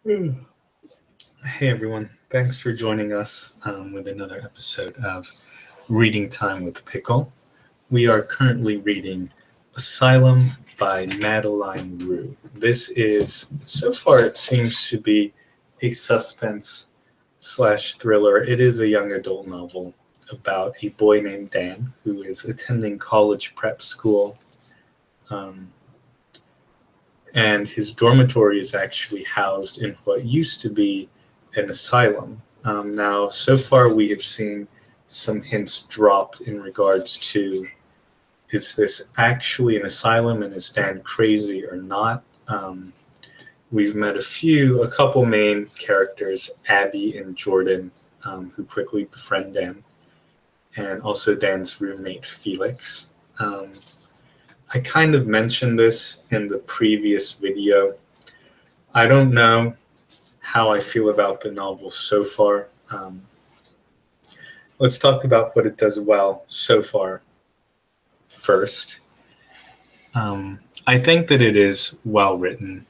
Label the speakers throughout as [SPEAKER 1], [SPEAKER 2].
[SPEAKER 1] Mm. Hey everyone, thanks for joining us with another episode of Reading Time with Pickle. We are currently reading Asylum by Madeleine Roux. This is, so far, it seems to be a suspense slash thriller. It is a young adult novel about a boy named Dan who is attending college prep school. Um, and his dormitory is actually housed in what used to be an asylum. Now, so far, we have seen some hints dropped in regards to, is this actually an asylum and is Dan crazy or not? We've met a couple main characters, Abby and Jordan, who quickly befriend Dan, and also Dan's roommate, Felix. I kind of mentioned this in the previous video. I don't know how I feel about the novel so far. Let's talk about what it does well so far first. I think that it is well written.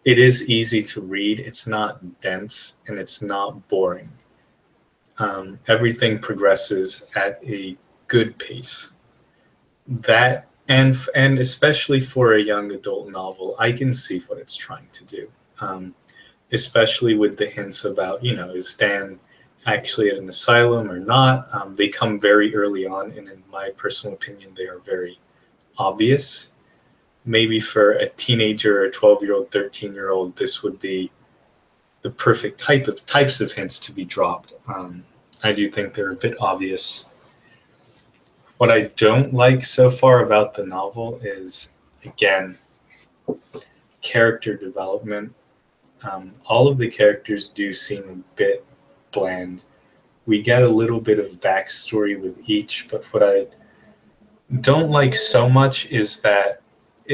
[SPEAKER 1] It is easy to read. It's not dense and it's not boring. Everything progresses at a good pace. That and especially for a young adult novel, I can see what it's trying to do. Especially with the hints about, is Dan actually at an asylum or not? They come very early on, and in my personal opinion, they are very obvious. Maybe for a teenager, a 12-year-old, 13-year-old, this would be the perfect types of hints to be dropped. I do think they're a bit obvious. What I don't like so far about the novel is, again, character development. All of the characters do seem a bit bland. We get a little bit of backstory with each, but what I don't like so much is that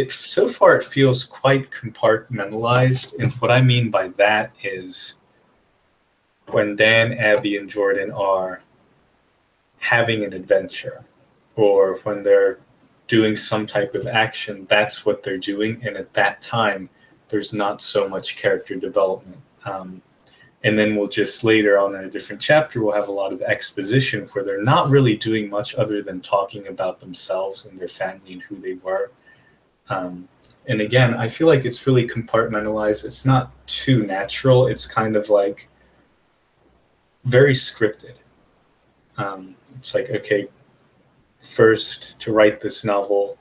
[SPEAKER 1] so far it feels quite compartmentalized. And what I mean by that is when Dan, Abby, and Jordan are having an adventure, or when they're doing some type of action, that's what they're doing. And at that time, there's not so much character development. And then we'll just later on in a different chapter, we'll have a lot of exposition where they're not really doing much other than talking about themselves and their family and who they were. And again, I feel like it's really compartmentalized. It's not too natural. It's kind of like very scripted. It's like, okay, first to write this novel,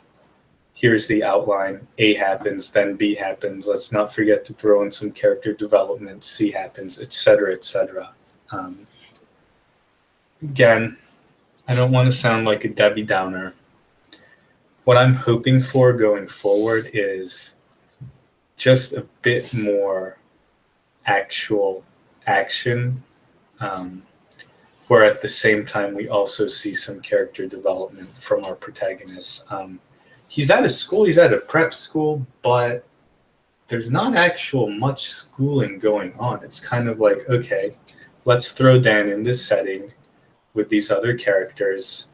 [SPEAKER 1] here's the outline. A happens, then B happens. Let's not forget to throw in some character development. C happens, etc., etc. Again, I don't want to sound like a Debbie Downer. What I'm hoping for going forward is just a bit more actual action, where at the same time we also see some character development from our protagonist. He's at a prep school, but there's not actual much schooling going on. It's kind of like, okay, let's throw Dan in this setting with these other characters,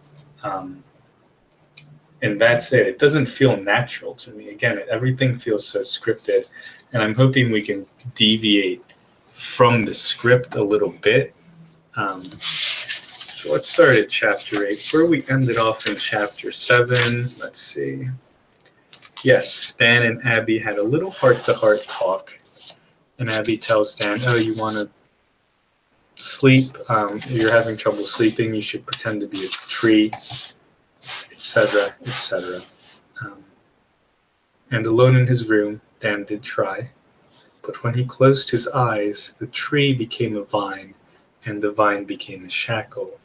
[SPEAKER 1] and that's it. It doesn't feel natural to me. Again, everything feels so scripted, and I'm hoping we can deviate from the script a little bit. So let's start at chapter 8, where we ended off in chapter 7. Let's see. Yes, Stan and Abby had a little heart-to-heart talk. And Abby tells Stan, oh, you want to sleep? You're having trouble sleeping. You should pretend to be a tree, etc., etc. And alone in his room, Dan did try. But when he closed his eyes, the tree became a vine, and the vine became a shackle.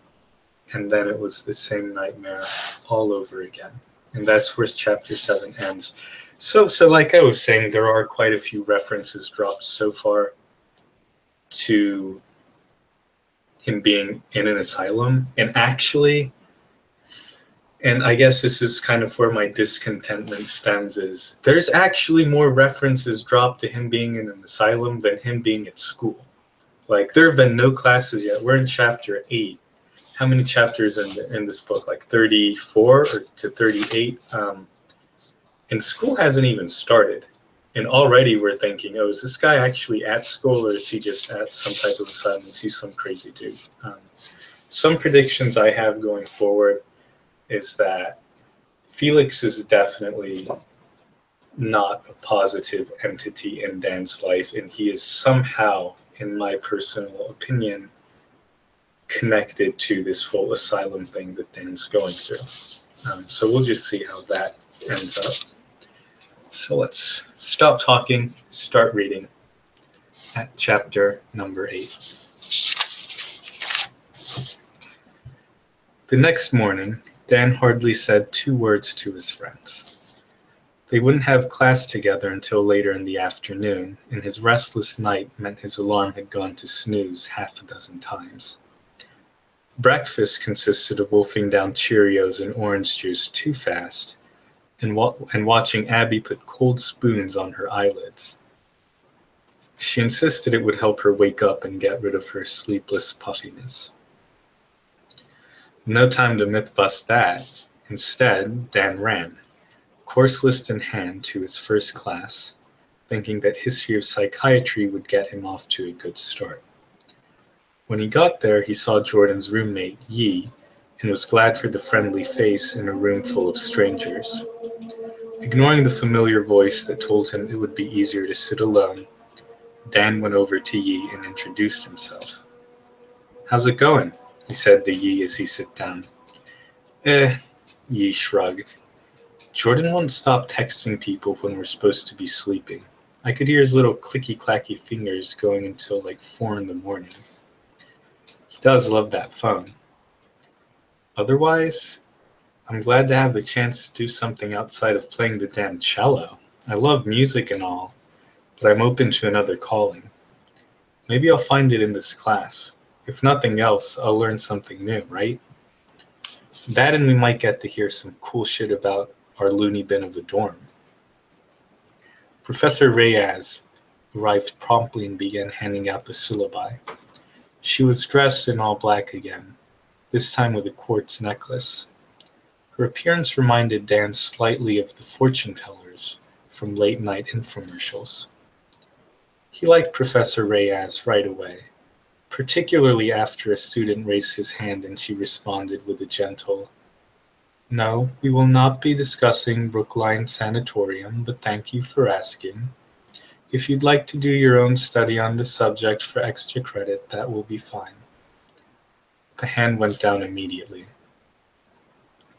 [SPEAKER 1] And then it was the same nightmare all over again. And that's where chapter 7 ends. So like I was saying, there are quite a few references dropped so far to him being in an asylum. And actually, and I guess this is kind of where my discontentment stems, is there's actually more references dropped to him being in an asylum than him being at school. Like, there have been no classes yet. We're in chapter 8. How many chapters in this book? Like 34 or to 38? And school hasn't even started. And already we're thinking, oh, is this guy actually at school or is he just at some type of asylum? Is he some crazy dude? Some predictions I have going forward is that Felix is definitely not a positive entity in Dan's life, and he is somehow, in my personal opinion, connected to this whole asylum thing that Dan's going through. So we'll just see how that ends up. So let's stop talking, start reading at chapter number 8. The next morning, Dan hardly said 2 words to his friends. They wouldn't have class together until later in the afternoon, and his restless night meant his alarm had gone to snooze half a dozen times. Breakfast consisted of wolfing down Cheerios and orange juice too fast, and watching Abby put cold spoons on her eyelids. She insisted it would help her wake up and get rid of her sleepless puffiness. No time to myth bust that. Instead, Dan ran, course list in hand, to his first class, thinking that history of psychiatry would get him off to a good start. When he got there, he saw Jordan's roommate, Yi, and was glad for the friendly face in a room full of strangers. Ignoring the familiar voice that told him it would be easier to sit alone, Dan went over to Yi and introduced himself. "How's it going?" he said to Yi as he sat down. Yi shrugged. Jordan won't stop texting people when we're supposed to be sleeping. I could hear his little clicky-clacky fingers going until like 4 in the morning. He does love that phone. Otherwise, I'm glad to have the chance to do something outside of playing the damn cello. I love music and all, but I'm open to another calling. Maybe I'll find it in this class. If nothing else, I'll learn something new, right? That, and we might get to hear some cool shit about our loony bin of a dorm. Professor Reyes arrived promptly and began handing out the syllabi. She was dressed in all black again, this time with a quartz necklace. Her appearance reminded Dan slightly of the fortune tellers from late-night infomercials. He liked Professor Reyes right away, particularly after a student raised his hand and she responded with a gentle, "No, we will not be discussing Brookline Sanatorium, but thank you for asking. If you'd like to do your own study on the subject for extra credit, that will be fine." The hand went down immediately.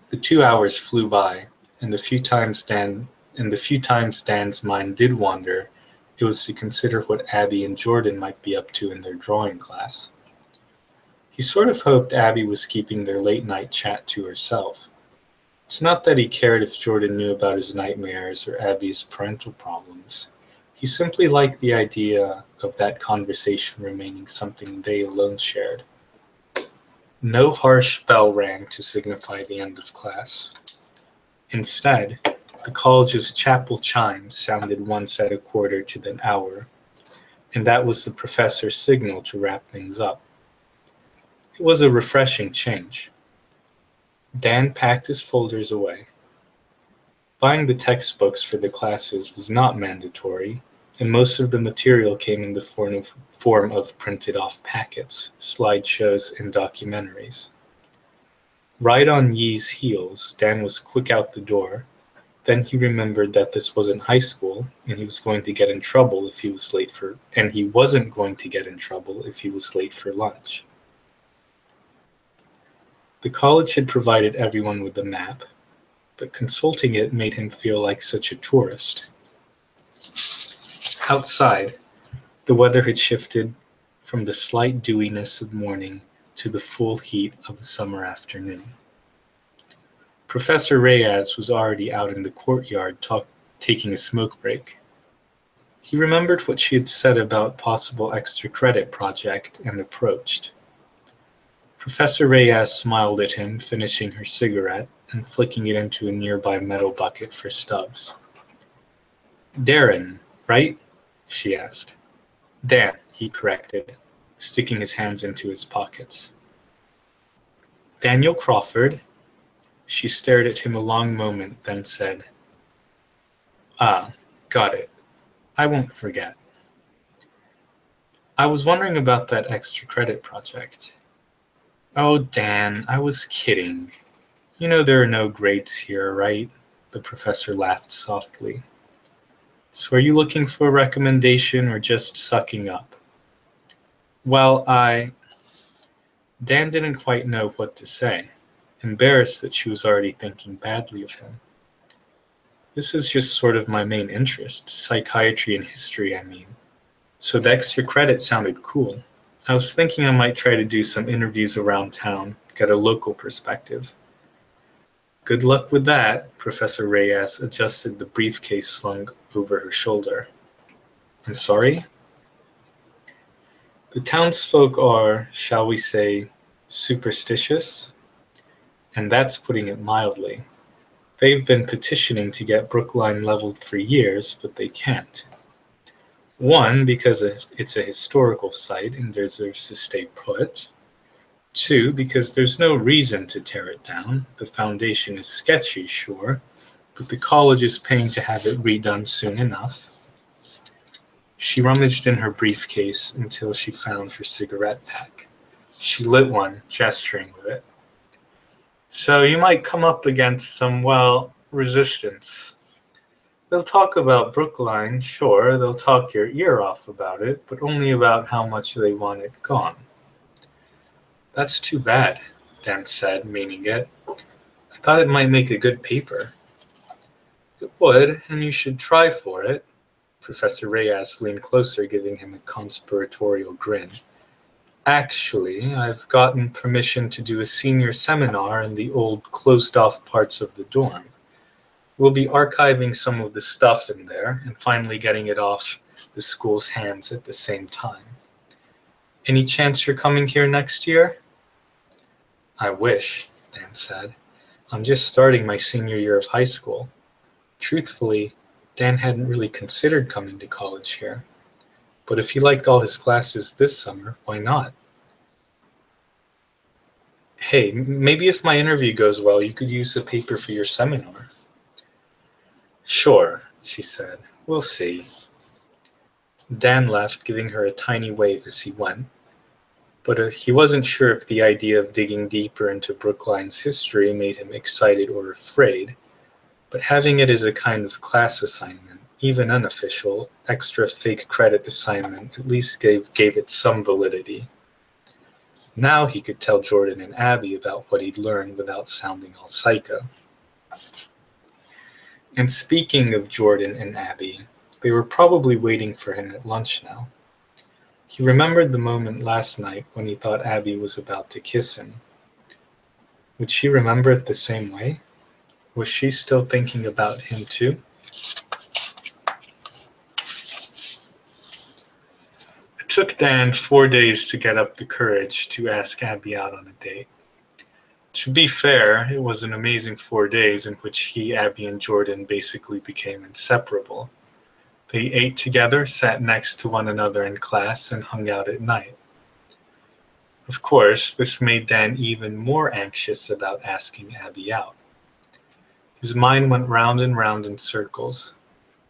[SPEAKER 1] The 2 hours flew by, and the few times Dan's mind did wander, it was to consider what Abby and Jordan might be up to in their drawing class. He sort of hoped Abby was keeping their late-night chat to herself. It's not that he cared if Jordan knew about his nightmares or Abby's parental problems. He simply liked the idea of that conversation remaining something they alone shared. No harsh bell rang to signify the end of class. Instead, the college's chapel chimes sounded once at a quarter to the hour, and that was the professor's signal to wrap things up. It was a refreshing change. Dan packed his folders away. Buying the textbooks for the classes was not mandatory, and most of the material came in the form of printed-off packets, slideshows, and documentaries. Right on Yi's heels, Dan was quick out the door. Then he remembered that this wasn't high school, and he was going to get in trouble if he was late for, and he wasn't going to get in trouble if he was late for lunch. The college had provided everyone with a map, but consulting it made him feel like such a tourist. Outside, the weather had shifted from the slight dewiness of morning to the full heat of a summer afternoon. Professor Reyes was already out in the courtyard taking a smoke break. He remembered what she had said about possible extra credit project and approached. Professor Reyes smiled at him, finishing her cigarette and flicking it into a nearby metal bucket for stubs. "Darren, right?" she asked. "Dan," he corrected, sticking his hands into his pockets. "Daniel Crawford?" She stared at him a long moment, then said, "Ah, got it. I won't forget. I was wondering about that extra credit project. Oh, Dan, I was kidding. You know there are no grades here, right? The professor laughed softly. So are you looking for a recommendation or just sucking up? Well, Dan didn't quite know what to say, embarrassed that she was already thinking badly of him. This is just sort of my main interest, psychiatry and history, I mean. So the extra credit sounded cool. I was thinking I might try to do some interviews around town, get a local perspective. Good luck with that, Professor Reyes adjusted the briefcase slung over her shoulder. I'm sorry? The townsfolk are, shall we say, superstitious, and that's putting it mildly. They've been petitioning to get Brookline leveled for years, but they can't. One, because it's a historical site and deserves to stay put. Two, because there's no reason to tear it down. The foundation is sketchy, sure, but the college is paying to have it redone soon enough. She rummaged in her briefcase until she found her cigarette pack. She lit one, gesturing with it. So you might come up against some, well, resistance. They'll talk about Brookline, sure, they'll talk your ear off about it, but only about how much they want it gone. That's too bad, Dan said, meaning it. I thought it might make a good paper. It would, and you should try for it. Professor Reyes leaned closer, giving him a conspiratorial grin. Actually, I've gotten permission to do a senior seminar in the old closed-off parts of the dorm. We'll be archiving some of the stuff in there and finally getting it off the school's hands at the same time. Any chance you're coming here next year? I wish, Dan said. I'm just starting my senior year of high school. Truthfully, Dan hadn't really considered coming to college here. But if he liked all his classes this summer, why not? Hey, maybe if my interview goes well, you could use the paper for your seminar. Sure, she said. We'll see. Dan left, giving her a tiny wave as he went. But he wasn't sure if the idea of digging deeper into Brookline's history made him excited or afraid. But having it as a kind of class assignment, even unofficial, extra fake credit assignment, at least gave it some validity. Now he could tell Jordan and Abby about what he'd learned without sounding all psycho. And speaking of Jordan and Abby, they were probably waiting for him at lunch now. He remembered the moment last night when he thought Abby was about to kiss him. Would she remember it the same way? Was she still thinking about him too? It took Dan 4 days to get up the courage to ask Abby out on a date. To be fair, it was an amazing 4 days in which he, Abby, and Jordan basically became inseparable. They ate together, sat next to one another in class, and hung out at night. Of course, this made Dan even more anxious about asking Abby out. His mind went round and round in circles.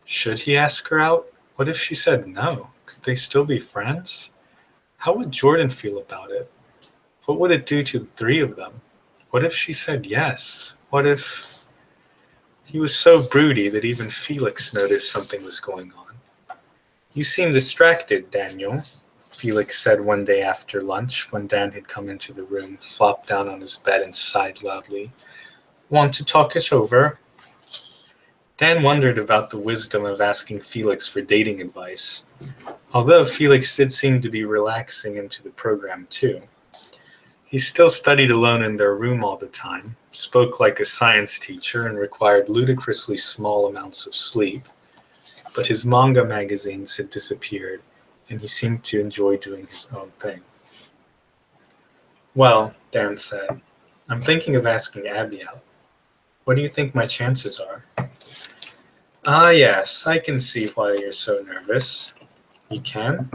[SPEAKER 1] Should he ask her out? What if she said no? Could they still be friends? How would Jordan feel about it? What would it do to the three of them? What if she said yes? What if... He was so broody that even Felix noticed something was going on. You seem distracted, Daniel, Felix said one day after lunch when Dan had come into the room, flopped down on his bed and sighed loudly. Want to talk it over? Dan wondered about the wisdom of asking Felix for dating advice, although Felix did seem to be relaxing into the program too. He still studied alone in their room all the time, spoke like a science teacher, and required ludicrously small amounts of sleep, but his manga magazines had disappeared, and he seemed to enjoy doing his own thing. Well, Dan said, I'm thinking of asking Abby out. What do you think my chances are? Ah, yes, I can see why you're so nervous. You can?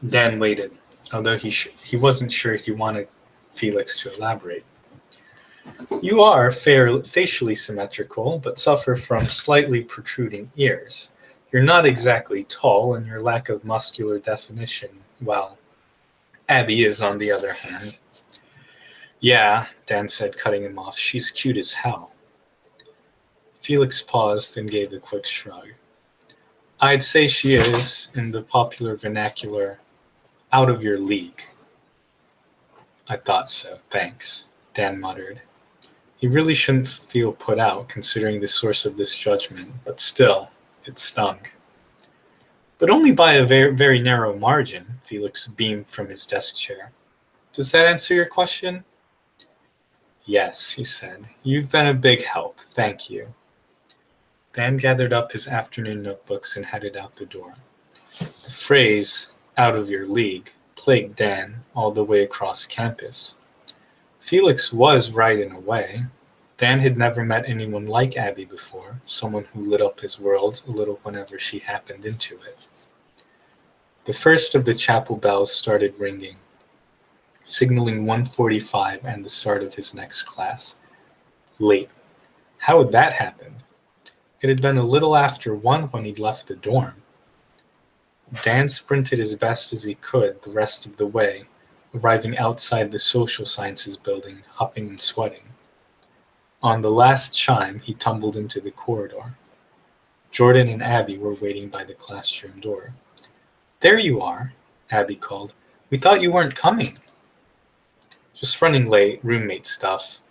[SPEAKER 1] Dan waited, although he wasn't sure he wanted Felix to elaborate. You are facially symmetrical, but suffer from slightly protruding ears. You're not exactly tall, and your lack of muscular definition, well, Abby is, on the other hand. Yeah, Dan said, cutting him off. She's cute as hell. Felix paused and gave a quick shrug. I'd say she is, in the popular vernacular, out of your league. I thought so, thanks, Dan muttered. He really shouldn't feel put out, considering the source of this judgment, but still, it stung. But only by a very, very narrow margin, Felix beamed from his desk chair. Does that answer your question? Yes, he said. You've been a big help, thank you. Dan gathered up his afternoon notebooks and headed out the door. The phrase, out of your league, plagued Dan all the way across campus. Felix was right in a way. Dan had never met anyone like Abby before, someone who lit up his world a little whenever she happened into it. The first of the chapel bells started ringing, signaling 1:45 and the start of his next class. Late. How had that happened? It had been a little after 1 when he'd left the dorm. Dan sprinted as best as he could the rest of the way, arriving outside the social sciences building, huffing and sweating. On the last chime, he tumbled into the corridor. Jordan and Abby were waiting by the classroom door. There you are, Abby called. We thought you weren't coming. Just running late, roommate stuff.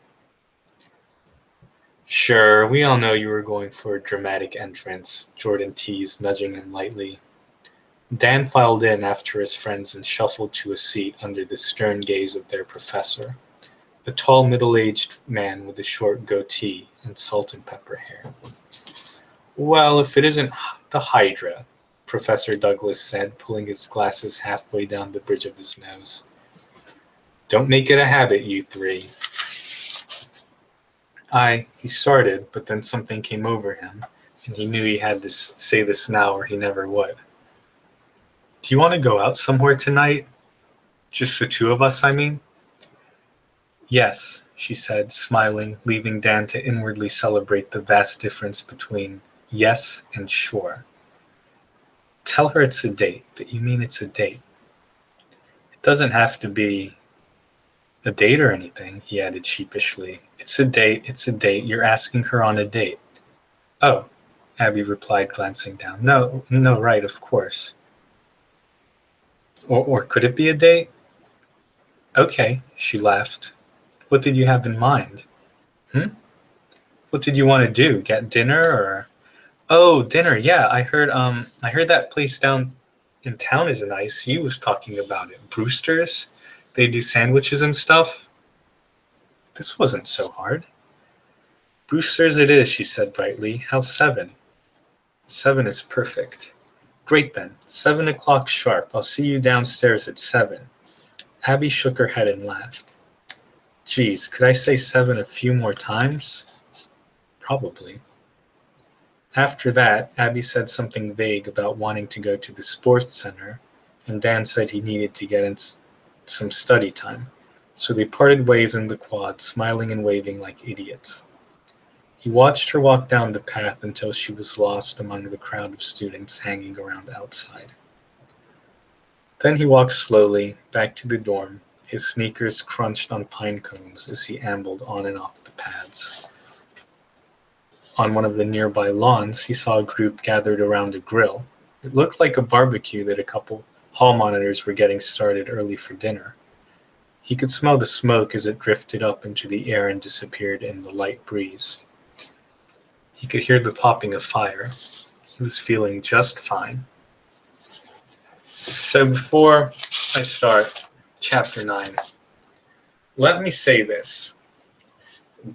[SPEAKER 1] Sure, we all know you were going for a dramatic entrance, Jordan teased, nudging him lightly. Dan filed in after his friends and shuffled to a seat under the stern gaze of their professor, a tall middle-aged man with a short goatee and salt and pepper hair. Well, if it isn't the Hydra, Professor Douglas said, pulling his glasses halfway down the bridge of his nose. Don't make it a habit, you three. He started, but then something came over him, and he knew he had to say this now or he never would. Do you want to go out somewhere tonight? Just the two of us, I mean? Yes, she said, smiling, leaving Dan to inwardly celebrate the vast difference between yes and sure. Tell her it's a date, that you mean it's a date. It doesn't have to be a date or anything, he added sheepishly. It's a date, you're asking her on a date. Oh, Abby replied, glancing down. No, right, of course. Or could it be a date? Okay, she laughed. What did you have in mind? What did you want to do? Get dinner or? Oh, dinner, yeah, I heard that place down in town is nice. He was talking about it. Brewster's? They do sandwiches and stuff? This wasn't so hard. Brewster's it is, she said brightly. How's 7? 7 is perfect. Great then. 7 o'clock sharp. I'll see you downstairs at 7. Abby shook her head and laughed. Geez, could I say 7 a few more times? Probably. After that, Abby said something vague about wanting to go to the sports center, and Dan said he needed to get in some study time, so they parted ways in the quad, smiling and waving like idiots. He watched her walk down the path until she was lost among the crowd of students hanging around outside. Then he walked slowly back to the dorm, his sneakers crunched on pine cones as he ambled on and off the paths. On one of the nearby lawns, he saw a group gathered around a grill. It looked like a barbecue that a couple hall monitors were getting started early for dinner. He could smell the smoke as it drifted up into the air and disappeared in the light breeze. He could hear the popping of fire. He was feeling just fine. So before I start chapter 9, let me say this.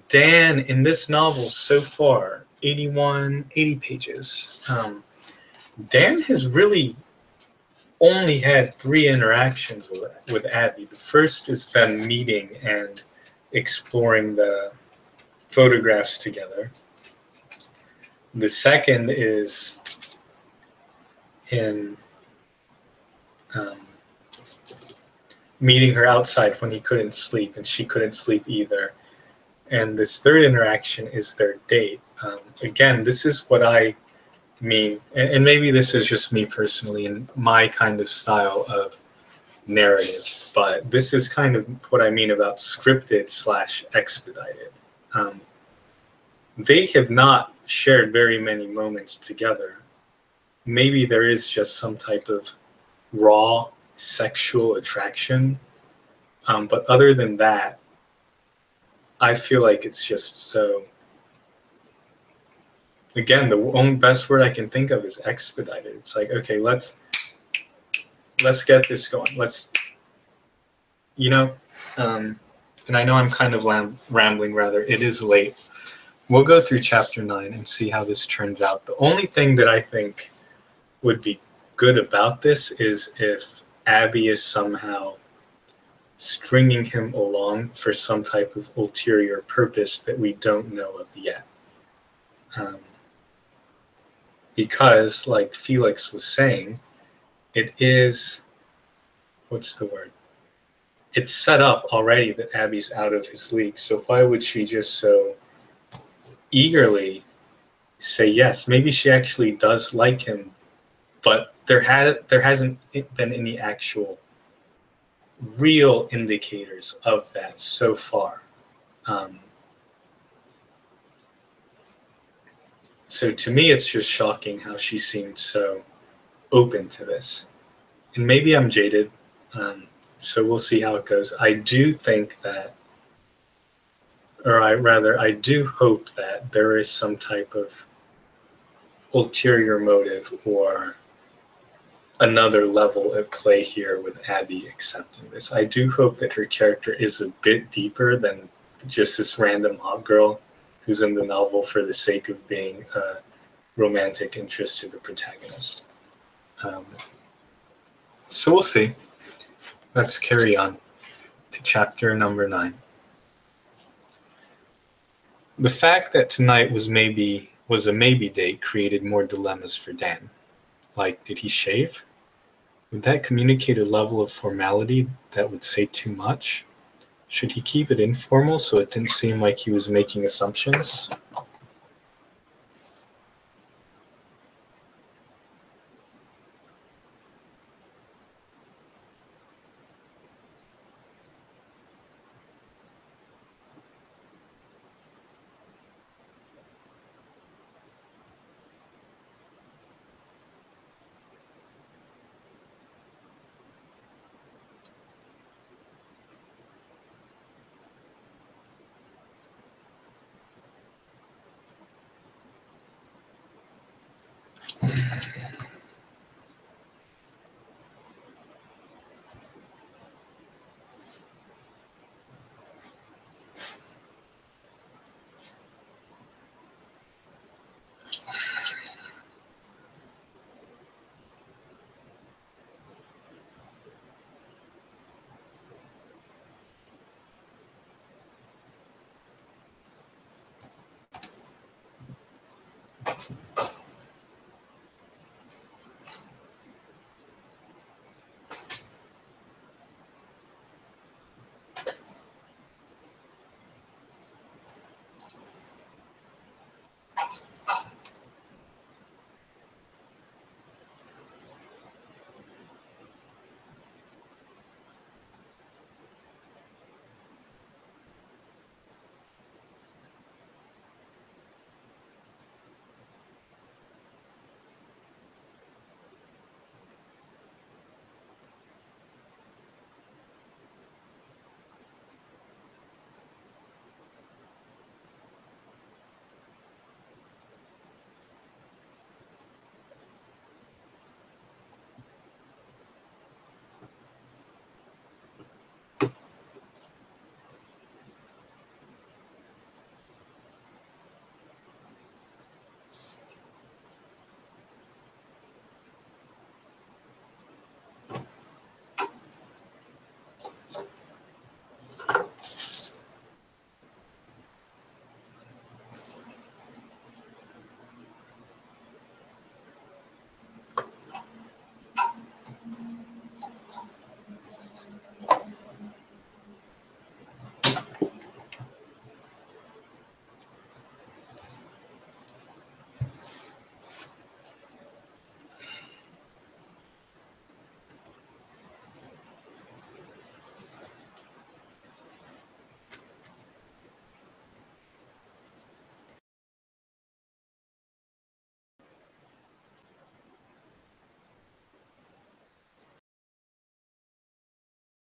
[SPEAKER 1] Dan, in this novel so far, 80 pages, Dan has really only had 3 interactions with Abby. The first is them meeting and exploring the photographs together. The second is him meeting her outside when he couldn't sleep and she couldn't sleep either. And this third interaction is their date. Again, this is what I mean, and maybe this is just me personally and my kind of style of narrative, but this is kind of what I mean about scripted / expedited. Um, they have not shared very many moments together. Maybe there is just some type of raw sexual attraction, but other than that, I feel like it's just so. Again, the only best word I can think of is expedited. It's like, okay, let's get this going. Let's, you know, um, and I know I'm kind of rambling. Rather, it is late. We'll go through chapter 9 and see how this turns out. The only thing that I think would be good about this is if Abby is somehow stringing him along for some type of ulterior purpose that we don't know of yet. Um, because, like Felix was saying, it is, what's the word? It's set up already that Abby's out of his league. So why would she just so eagerly say yes? Maybe she actually does like him, but there hasn't been any actual real indicators of that so far. Um, so to me, it's just shocking how she seemed so open to this. And maybe I'm jaded, so we'll see how it goes. I do think that, I do hope that there is some type of ulterior motive or another level at play here with Abby accepting this. I do hope that her character is a bit deeper than just this random hot girl who's in the novel for the sake of being a romantic interest to the protagonist. Um, so we'll see. Let's carry on to chapter number 9. The fact that tonight was a maybe date created more dilemmas for Dan. Like, did he shave? Would that communicate a level of formality that would say too much? Should he keep it informal so it didn't seem like he was making assumptions?